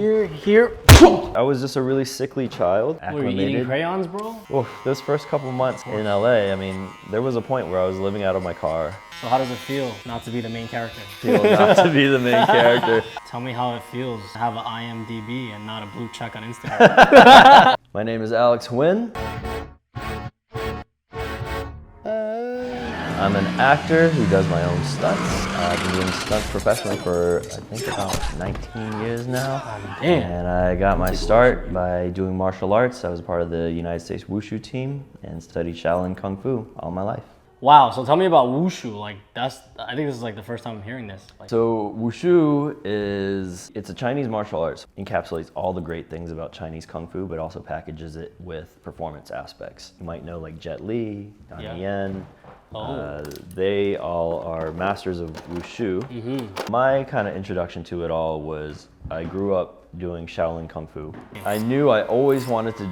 here. I was just a really sickly child. Were you eating crayons, bro? Well, those first couple months in LA, I mean, there was a point where I was living out of my car. So how does it feel not to be the main character? Not to be the main character. Tell me how it feels to have an IMDb and not a blue check on Instagram. My name is Alex Wynn. I'm an actor who does my own stunts. I've been doing stunts professionally for, I think, about 19 years now. Damn. And I got my start by doing martial arts. I was part of the United States Wushu team and studied Shaolin Kung Fu all my life. Wow, so tell me about Wushu. Like, I think this is like the first time I'm hearing this. Like, So Wushu it's a Chinese martial arts. Encapsulates all the great things about Chinese Kung Fu, but also packages it with performance aspects. You might know like Jet Li, Donnie Yen. They all are masters of Wushu. My kind of introduction to it all was I grew up doing Shaolin Kung Fu. I knew I always wanted to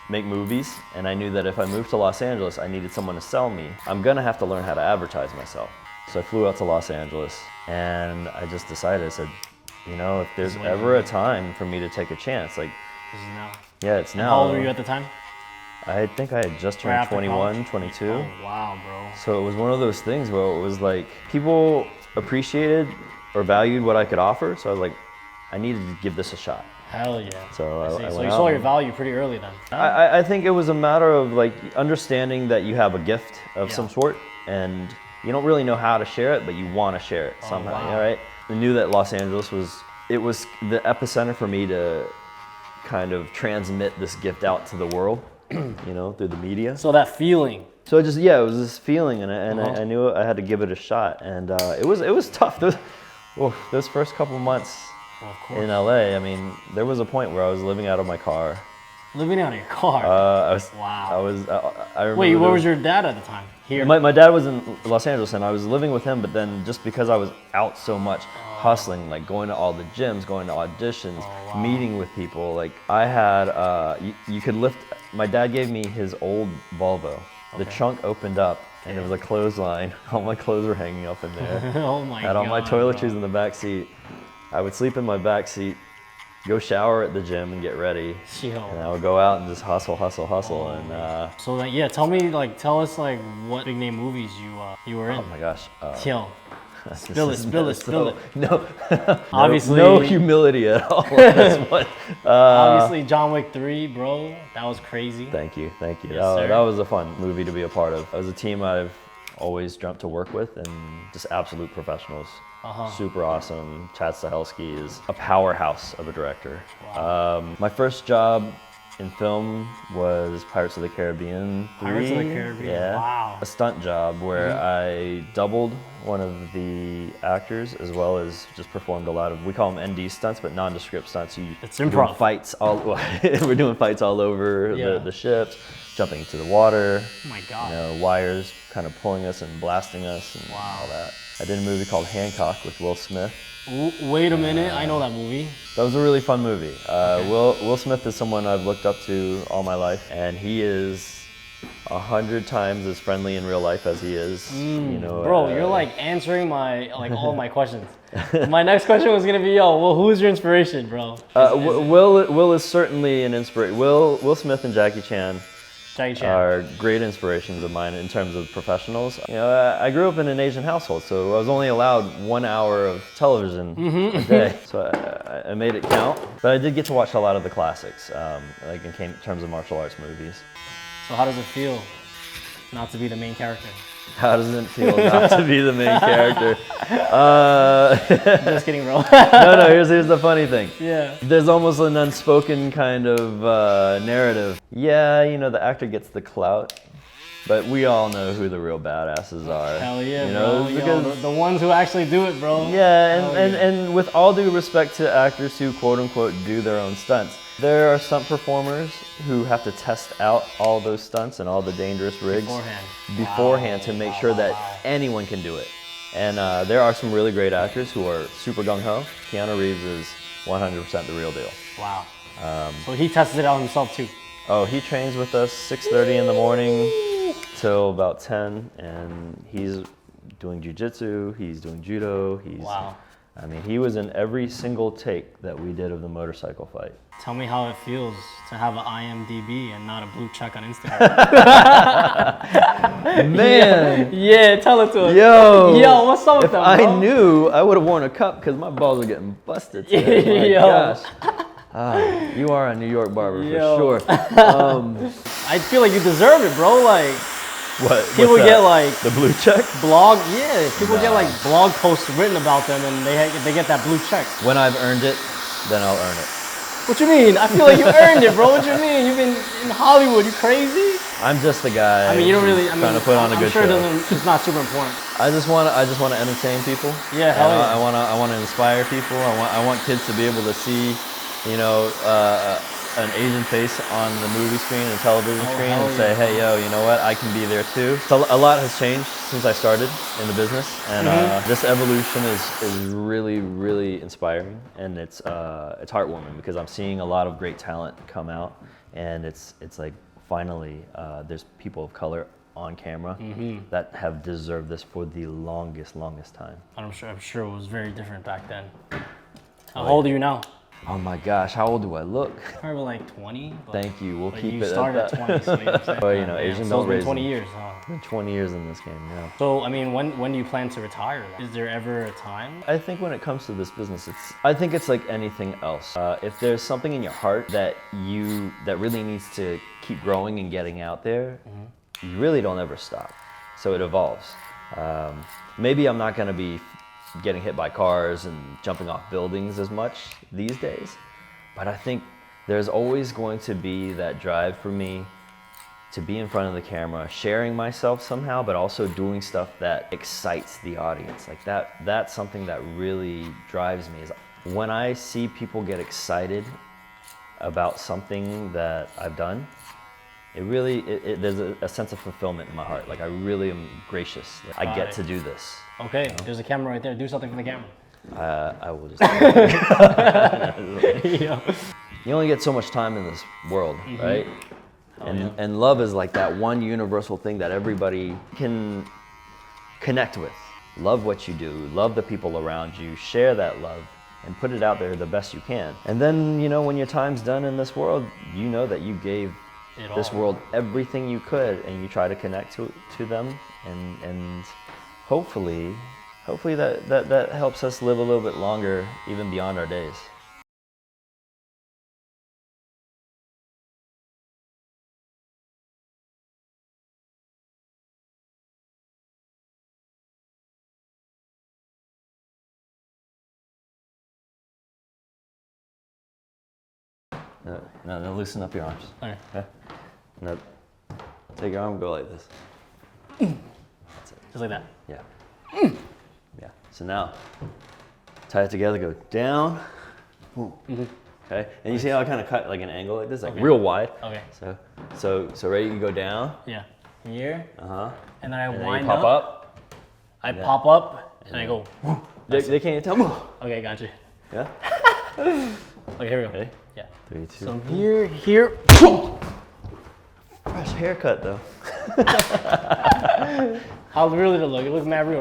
make movies, and I knew that if I moved to Los Angeles, I needed someone to sell me. I'm gonna have to learn how to advertise myself. So I flew out to Los Angeles, and I just decided, I said, you know, if there's ever a time for me to take a chance, like, this is now. yeah, it's now. How old were you at the time? I think I had just turned 21, 22. Oh, wow, bro. So it was one of those things where it was like, people appreciated or valued what I could offer, so I was like, I needed to give this a shot. Hell yeah. So I So went you out saw your value pretty early then. I think it was a matter of like understanding that you have a gift of some sort, and you don't really know how to share it, but you want to share it somehow, wow. right? I knew that Los Angeles was the epicenter for me to kind of transmit this gift out to the world, you know, through the media. So that feeling. So it was this feeling, and I knew I had to give it a shot, and it was tough. Those first couple months in LA, I mean, there was a point where I was living out of my car. Living out of your car? Wow. I remember. Wait, where was your dad at the time? Here? My dad was in Los Angeles, and I was living with him, but then just because I was out so much, hustling, like going to all the gyms, going to auditions, meeting with people, like I had, you could lift, my dad gave me his old Volvo. The trunk opened up, and it was a clothesline. All my clothes were hanging up in there. Oh my God. I had all my toiletries in the back seat. I would sleep in my back seat, go shower at the gym and get ready. And I would go out and just hustle. And so like, yeah, tell us like what big name movies you were in. oh my gosh. Spill it. No, Obviously, no humility at all. That's what, obviously, John Wick 3, bro. That was crazy. Thank you. Yes, sir. That was a fun movie to be a part of. It was a team I've always dreamt to work with, and just absolute professionals. Super awesome. Chad Stahelski is a powerhouse of a director. Wow. My first job in film was Pirates of the Caribbean 3. Pirates of the Caribbean, yeah. wow. A stunt job where I doubled one of the actors, as well as just performed a lot of, we call them ND stunts, but nondescript stunts. It's improv. We're doing fights all over the ships, jumping into the water. Oh my God. You know, wires kind of pulling us and blasting us and all that. I did a movie called Hancock with Will Smith. Wait a minute, I know that movie. That was a really fun movie. Will Smith is someone I've looked up to all my life, and he is 100 times as friendly in real life as he is. You know, bro, you're like answering all my questions. My next question was gonna be, well, who's your inspiration, bro? Will is certainly an inspiration. Will Smith and Jackie Chan are great inspirations of mine in terms of professionals. You know, I grew up in an Asian household, so I was only allowed 1 hour of television a day. So I made it count. But I did get to watch a lot of the classics, like in terms of martial arts movies. So how does it feel not to be the main character? How does it feel not to be the main character? Just kidding, bro. No, here's the funny thing. Yeah. There's almost an unspoken kind of narrative. Yeah, you know, the actor gets the clout, but we all know who the real badasses are. Hell yeah, you know, bro. because the ones who actually do it, bro. Yeah, and with all due respect to actors who quote unquote do their own stunts, there are stunt performers who have to test out all those stunts and all the dangerous rigs beforehand to make sure that anyone can do it. And there are some really great actors who are super gung-ho. Keanu Reeves is 100% the real deal. Wow. So he tested it out himself too? Oh, he trains with us 6:30 in the morning till about 10, and he's doing jiu-jitsu, he's doing judo, he's I mean, he was in every single take that we did of the motorcycle fight. Tell me how it feels to have an IMDb and not a blue check on Instagram. Man! Yeah, tell it to us. Yo, what's up with if them, I bro? knew, I would have worn a cup because my balls are getting busted today. My Yo. gosh. You are a New York barber Yo. for sure. I feel like you deserve it, bro. Like, What? people what's get that? like The blue check? people get like blog posts written about them and they get that blue check. When I've earned it, then I'll earn it. What you mean? I feel like you earned it, bro. What you mean? You've been in Hollywood. You crazy? I'm just the guy. I mean, you don't really. I mean, trying to put on a I'm good sure show. it's not super important. I just want to entertain people. Yeah, hell yeah. I want to inspire people. I want kids to be able to see, you know, an Asian face on the movie screen and television screen and say, hey, yo, you know what? I can be there too. So a lot has changed since I started in the business, and this evolution is really, really inspiring, and it's heartwarming because I'm seeing a lot of great talent come out, and it's like finally there's people of color on camera that have deserved this for the longest time. I'm sure it was very different back then. How old are you now? Oh my gosh, how old do I look? Probably like 20. Thank you. We'll keep you it started at at 20, so you know what I'm saying? Well, you know, Yeah, Asian so don't it's been raise 20 them. years, huh? Been 20 years in this game, yeah. So, I mean, when do you plan to retire? Is there ever a time? I think when it comes to this business, I think it's like anything else. If there's something in your heart that really needs to keep growing and getting out there, you really don't ever stop. So it evolves. Maybe I'm not gonna be getting hit by cars and jumping off buildings as much these days, but I think there's always going to be that drive for me to be in front of the camera, sharing myself somehow, but also doing stuff that excites the audience. Like that's something that really drives me, is when I see people get excited about something that I've done, there's a sense of fulfillment in my heart. Like I really am gracious that I get to do this. Okay, there's a camera right there. Do something for the camera. I will just. Yeah. You only get so much time in this world, right? And love is like that one universal thing that everybody can connect with. Love what you do, love the people around you, share that love, and put it out there the best you can. And then, you know, when your time's done in this world, you know that you gave this world everything you could, and you try to connect to them, and hopefully that helps us live a little bit longer, even beyond our days. No, loosen up your arms. Okay. Okay? No, take your arm, go like this. That's it. Just like that. Yeah. Yeah. So now, tie it together, go down. Boom. Okay? And you see how I kind of cut like an angle like this, like real wide? Okay. So ready, you go down. Yeah. Here. Uh-huh. And then I And then wind you pop up. I pop up and I go. They can't tell me. Okay, gotcha. Yeah? Okay, here we go. Ready? Yeah. 3, 2. So here. Fresh haircut though. How really did it look? It looked mad real.